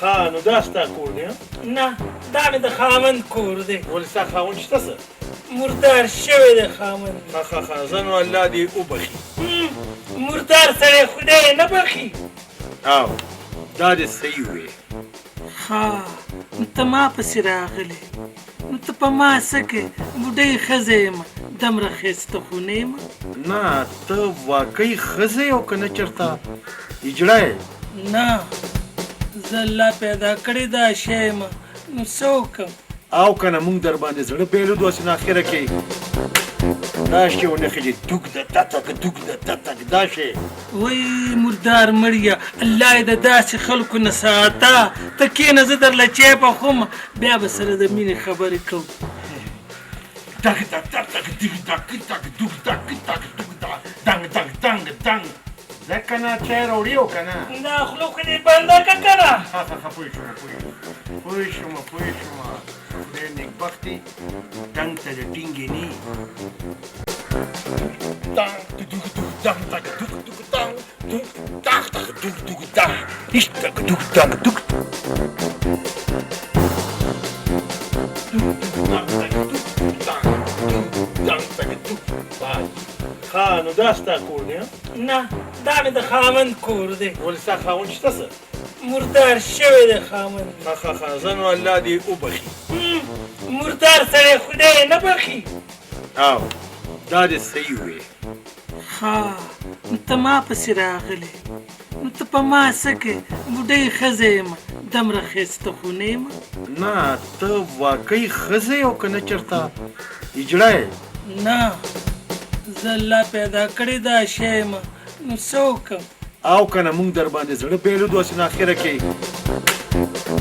ها نو دا ستا کور دی؟ نه دا مې د خاوند کور دی. ولې ستا خاوند شته څه؟ مردار شوی دی خاوند. ښه زه نو الله دې وبخي. مردار سړی خدای نه بخي. او دا دې صحیح وې. ها نو ته ما پسې راغلی، نو ته په ما څه کې بوډۍ ښځه یم، دومره ښایسته خو نه یم. نه ته واقعي ښځه یې او که نه چېرته اجړه یې؟ نه زه الله پیدا کړې دا شی یم، نو څه وکړم؟ او که نه موږ در باندې زړه پیلو داسې نه اخره کې دا شی ونښلي دوک د تتک دوک د تتک دا شی. وای مردار مړیه، الله یې د داسې خلکو نه ساته. ته کښېنه زه درله چای پخوم، بیا به سره د مینې خبرې کوو. دک دک دک دک دک دک دک دوک دک دک دوک دنګ دنګ دنګ دنګ ده که نه چای راوړي او که نه؟ دا خوله خو دې بنده که که نه؟ ښه پوه شوم خدای نیکبختي دنګ ته د ټینګې نه دنګ دوک دوک دنګ دک دوک دوک دنګ دوک دک دک دوک دوک دنګ هیڅ دک دوک دنګ دوک ها نو دا ستا کور دی؟ نه دا مې د خاوند کور دی. ولې ستا خاوند شته څه؟ مردار شوی دی خاوند. ښه زه نو الله دې وبخي. مردار سړی خدای نه بخي. او دا دې صحیح وې. ها نو ته ما پسې راغلی، نو ته په ما څه کې بوډۍ ښځه یم، دومره ښایسته خو نه یم. نه ته واقعي ښځه یې او که نه چېرته اجړه یې؟ نه زه الله پیدا کړې دا شی یم، نو څه وکړم؟ او که نه موږ در باندې زړه پیلو داسې نه اخره کې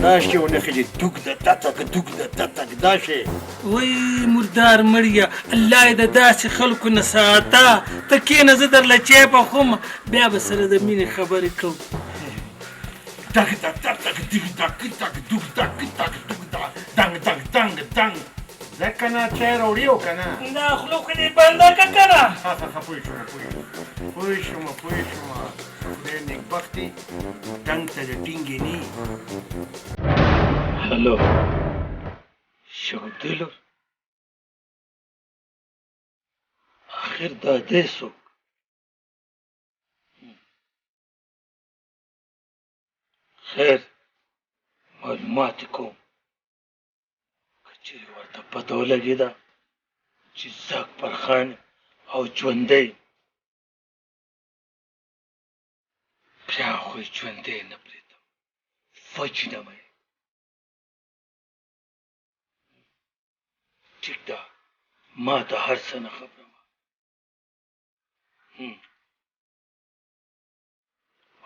دا شی ونښلي دوک د تتک دوک د تتک دا شی. وای مردار مړیه، الله یې د داسې خلکو نه ساته. ته کښېنه زه درله چای پخوم، بیا به سره د مینې خبرې کوو. دک دک دک دک دک دک دک دوک دک دک دوک دنګ دنګ دنګ دنګ ده که نه چای راوړي او که نه؟ دا خوله خو دې بنده که که نه؟ ښه پوه شوم خدای نیکبختي دنګ ته د ټینګې نه هلو شګوفدی لور، آخر دا دی څوک؟ خیر معلومات یې کوم، که چېرې ورته پته ولګېده چې زه اکبرخان او ژوندی، بیا خو یې ژوندی نه پرېږدم، وجنم یې. ټیک ده، ما ته هر څه نه خبره وه.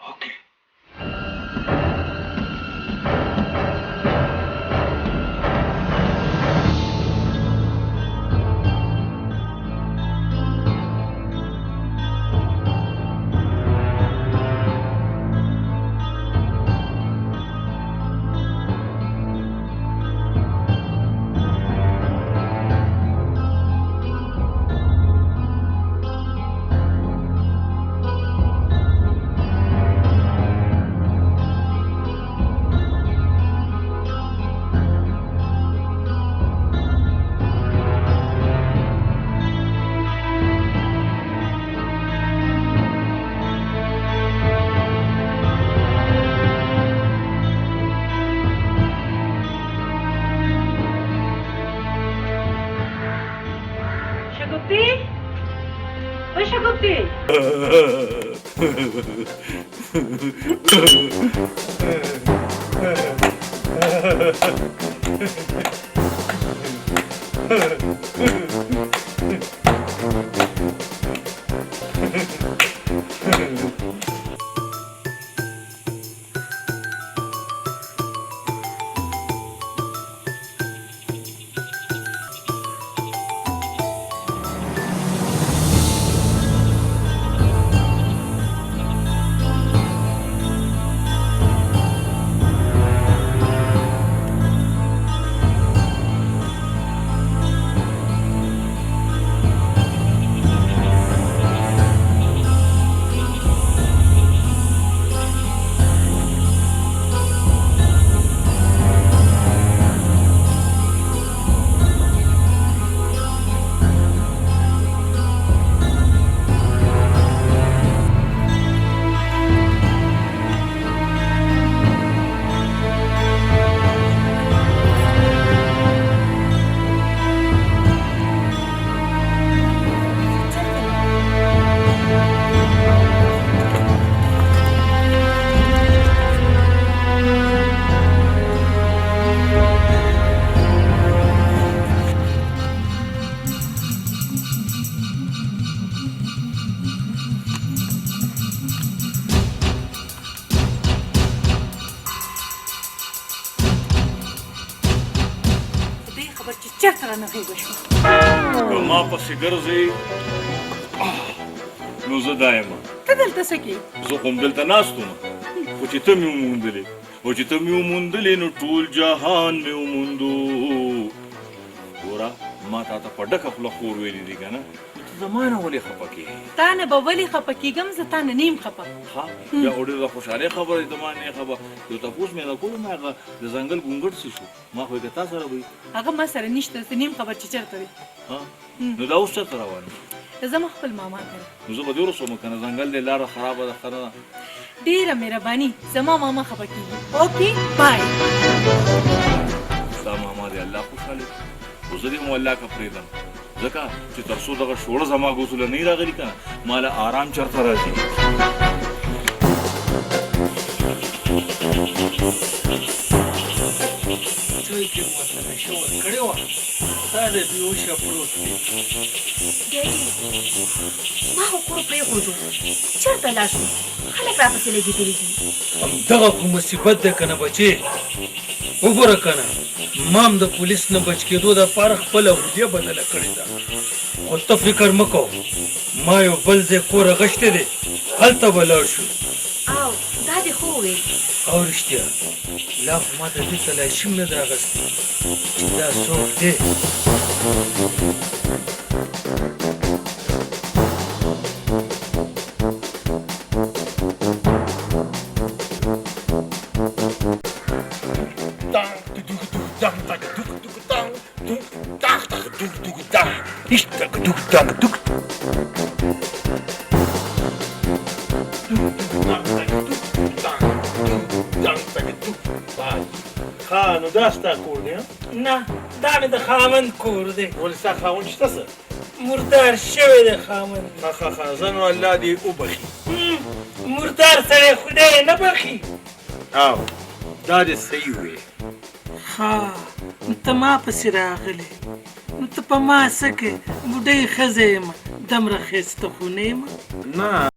اوکې چېرته رانه غېږه شوه که ما پسې ګرځې نو زه دا یم ته دلته څه کوې زه خو همدلته ناست وم خو چې ته مې وموندلې او چې ته مې وموندلې نو ټول جهان مې وموندو ګوره ما تا ته په ډکه خوله خور ویلي دي که نه ته زما نه ولې خفه کېږې تا نه به ولې خفه کېږم زه تا نه نیم خفه ها بیا خو ډېره خوشحالۍ خبره دي زما نه خبره یو تپوس مې نه کولو ما هغه د ځنګل ګونګړ څه شو ما خو یې که تا سره وي هغه ما سره نشته زه نیم خبر چې چېرته دی ها نو دا اوس چېرته روان یې زما خپل ماما کره نو زه به دې ورسوم که نه ځنګل دی لاره خرابه ده ښه نه ده ډېره مهرباني زما ماما خفه کېږي اوکې بای ستا ماما دی الله خوشحاله خو زه دې مو الله که پرېږدم ځکه چې تر څو دغه شوړه زما ګوسوله نه راغلي که نه ما له آرام چېرته راځي چای کې مو ورته نشه ورکړې وه ستا د بېهوشه پروت دی ما خو کور پرېښودو چېرته لاړ شو خلک راپسې لګېدلي دي همدغه خو مصیبت دی که نه بچې وګوره که نه ما هم د پولیس نه بچ کېدو دپاره خپله هوډیه بدله کړې ده خو ته فکر مه کوه ما یو بل ځای کور اغوښتی دی هلته به لاړ شو او دا دې خو وویل او رښتیا لا خو ما ته دې تلاشي هم نه ده اخیستې چې دا څوک دی ها نو دا ستا کور دی نه دا مې د خاوند کور دی ولې ستا خاوند شته څه مردار شوی دی خاوند ښه زه نو الله دې وبخي مردار سړی خدای نه بخي او دا دې صحیح وې ها نو ته ما پسې راغلی نو ته په ما څه کې بوډۍ ښځه یم دومره ښایسته خو نه یم نه